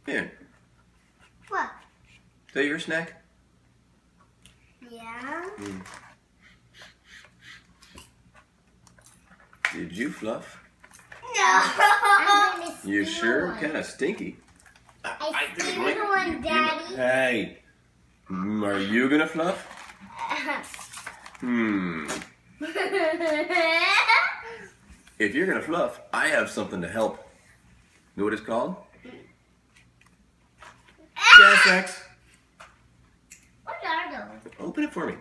Here. What? Is that your snack? Yeah. Did you fluff? No. You sure? Kind of stinky. I steal one, Daddy. Hey. Are you gonna fluff? If you're gonna fluff, I have something to help. Know what it's called? Gas X. What are those? Open it for me.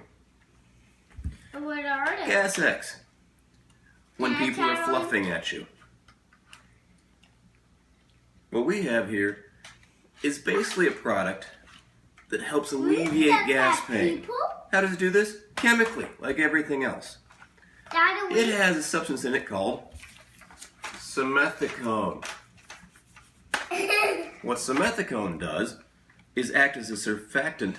What are those? Gas X. When Can I people are try one? fluffing at you. What we have here is basically a product that helps alleviate gas pain. How does it do this? Chemically, like everything else. Daddy, It has a substance in it called simethicone. What simethicone does is act as a surfactant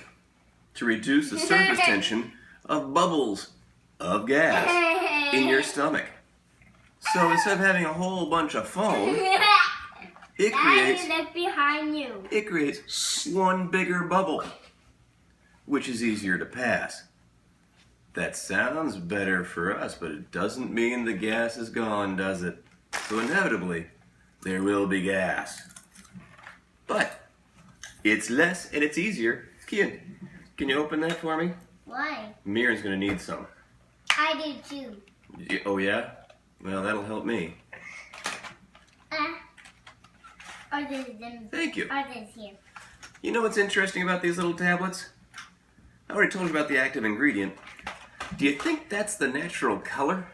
to reduce the surface tension of bubbles of gas in your stomach. So instead of having a whole bunch of foam, it creates Daddy, look behind you. it creates one bigger bubble, which is easier to pass. That sounds better for us, but it doesn't mean the gas is gone, does it? So inevitably, there will be gas. But it's less and it's easier. Kian, can you open that for me? Why? Mirren's gonna need some. I do too. Oh yeah? Well, that'll help me. Or this is them. Thank you. Or this here. You know what's interesting about these little tablets? I already told you about the active ingredient. Do you think that's the natural color?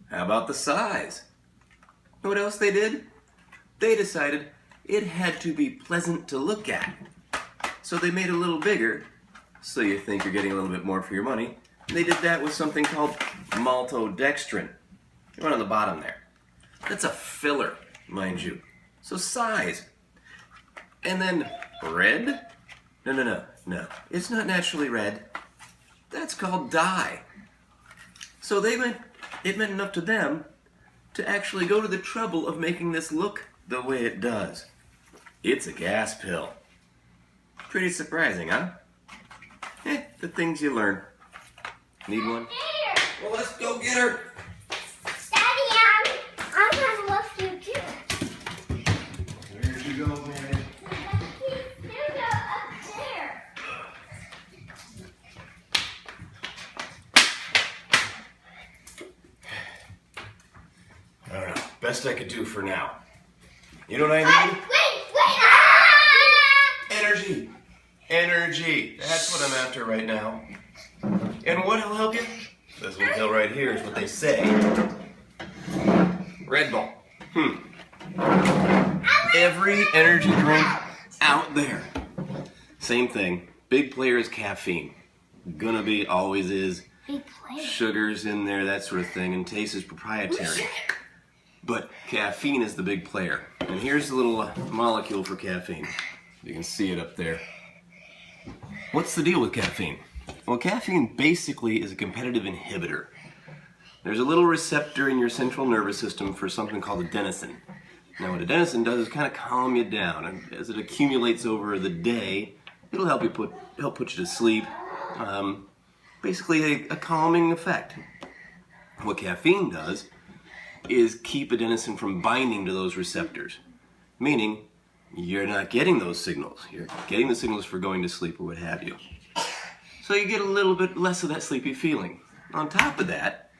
How about the size? Know what else they did? They decided it had to be pleasant to look at. So they made it a little bigger, so you think you're getting a little bit more for your money. And they did that with something called maltodextrin. The one on the bottom there. That's a filler, mind you. So size. And then red? No. It's not naturally red. That's called dye. So it meant enough to them to actually go to the trouble of making this look the way it does. It's a gas pill. Pretty surprising, huh? The things you learn. Need one? Here. Well, let's go get her. Daddy, I'm gonna lift you too. There you go, man. You go up there. I don't know. Best I could do for now. You know what I need? Wait. Energy. Energy. That's what I'm after right now. And what'll help you? This little pill right here is what they say. Red Bull. Every energy drink out there. Same thing. Big player is caffeine. Gonna be, always is. Big player. Sugars in there, that sort of thing, and taste is proprietary. But caffeine is the big player. And here's the little molecule for caffeine. You can see it up there. What's the deal with caffeine? Well, caffeine basically is a competitive inhibitor. There's a little receptor in your central nervous system for something called adenosine. Now, what adenosine does is kind of calm you down, and as it accumulates over the day, it'll help you help put you to sleep. Basically, a calming effect. What caffeine does is keep adenosine from binding to those receptors, meaning you're not getting those signals. You're getting the signals for going to sleep or what have you. So you get a little bit less of that sleepy feeling. On top of that,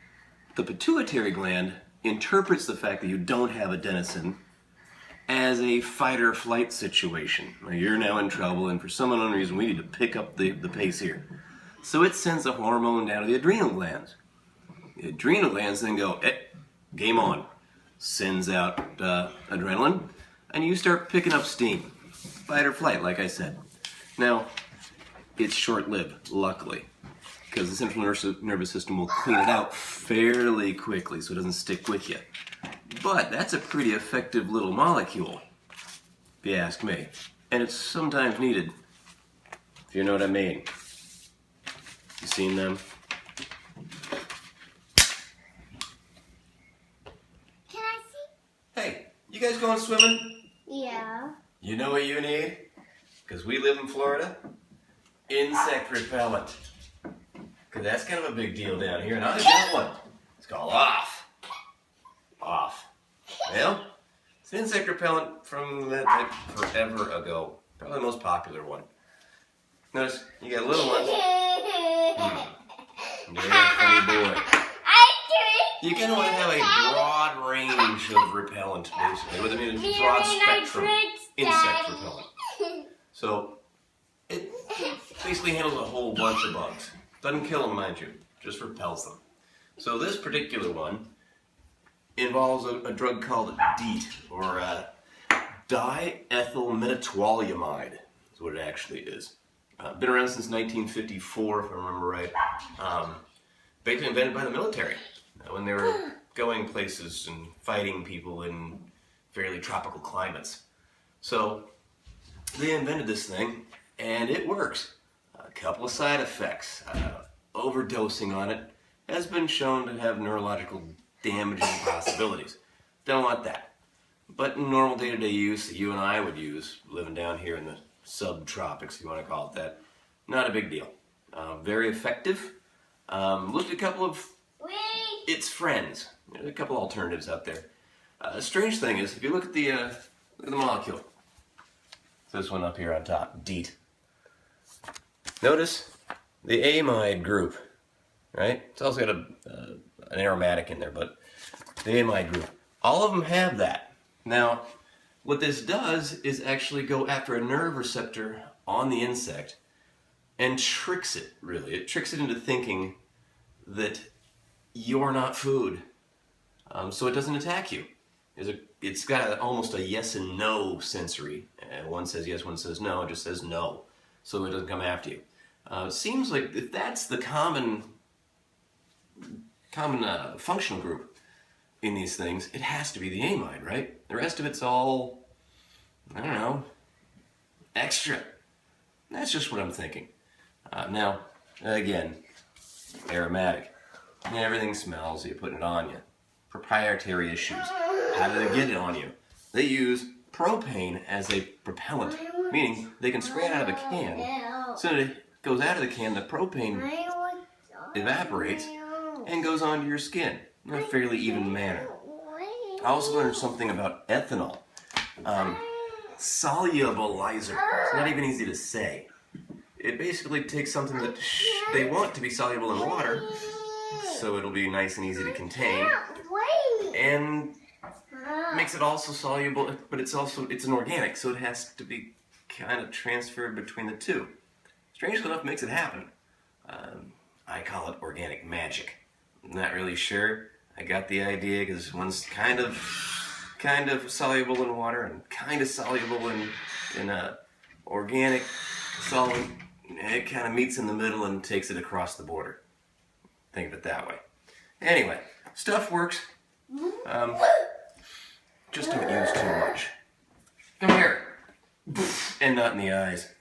the pituitary gland interprets the fact that you don't have adenosine as a fight or flight situation. You're now in trouble, and for some unknown reason, we need to pick up the pace here. So it sends a hormone down to the adrenal glands. The adrenal glands then go, game on. Sends out adrenaline, and you start picking up steam. Fight or flight, like I said. Now, it's short-lived, luckily, because the central nervous system will clean it out fairly quickly so it doesn't stick with you. But that's a pretty effective little molecule, if you ask me. And it's sometimes needed, if you know what I mean. You seen them? Can I see? Hey, you guys going swimming? Yeah. You know what you need? Because we live in Florida? Insect repellent. Because that's kind of a big deal down here. And I got one. It's called Off. Off. Well, it's an insect repellent from that type forever ago. Probably the most popular one. Notice, you got little ones. You're a funny boy. You kind of want to have a broad range of repellent, basically. What I mean is broad spectrum insect repellent. So, it basically handles a whole bunch of bugs. Doesn't kill them, mind you. Just repels them. So this particular one involves a drug called DEET, or diethylmetatoluamide, is what it actually is. Been around since 1954, if I remember right. Basically invented by the military when they were going places and fighting people in fairly tropical climates. So they invented this thing, and it works. A couple of side effects. Overdosing on it has been shown to have neurological damaging possibilities. Don't want that. But in normal day-to-day use that you and I would use, living down here in the subtropics, if you want to call it that, not a big deal. Very effective. Looked at a couple of its friends. There's a couple alternatives out there. The strange thing is, if you look at the molecule, this one up here on top, DEET. Notice the amide group, right? It's also got an aromatic in there, but the amide group. All of them have that. Now, what this does is actually go after a nerve receptor on the insect and tricks it, really. It tricks it into thinking that you're not food, so it doesn't attack you. It's got almost a yes and no sensory. One says yes, one says no. It just says no, so it doesn't come after you. It seems like if that's the common functional group in these things, it has to be the amide, right? The rest of it's all, I don't know, extra. That's just what I'm thinking. Now, again, aromatic. Everything smells, you're putting it on you. Proprietary issues. How do they get it on you? They use propane as a propellant, meaning they can spray it out of a can. So that it goes out of the can, the propane evaporates and goes onto your skin in a fairly even manner. I also learned something about ethanol. Solubilizer. It's not even easy to say. It basically takes something that they want to be soluble in water, so it'll be nice and easy to contain, and makes it also soluble, but it's an organic, so it has to be kind of transferred between the two. Strangely enough, makes it happen. I call it organic magic. I'm not really sure. I got the idea because one's kind of soluble in water and kind of soluble in organic solvent. It kind of meets in the middle and takes it across the border. Think of it that way. Anyway, stuff works. Just don't use too much. Come here. And not in the eyes.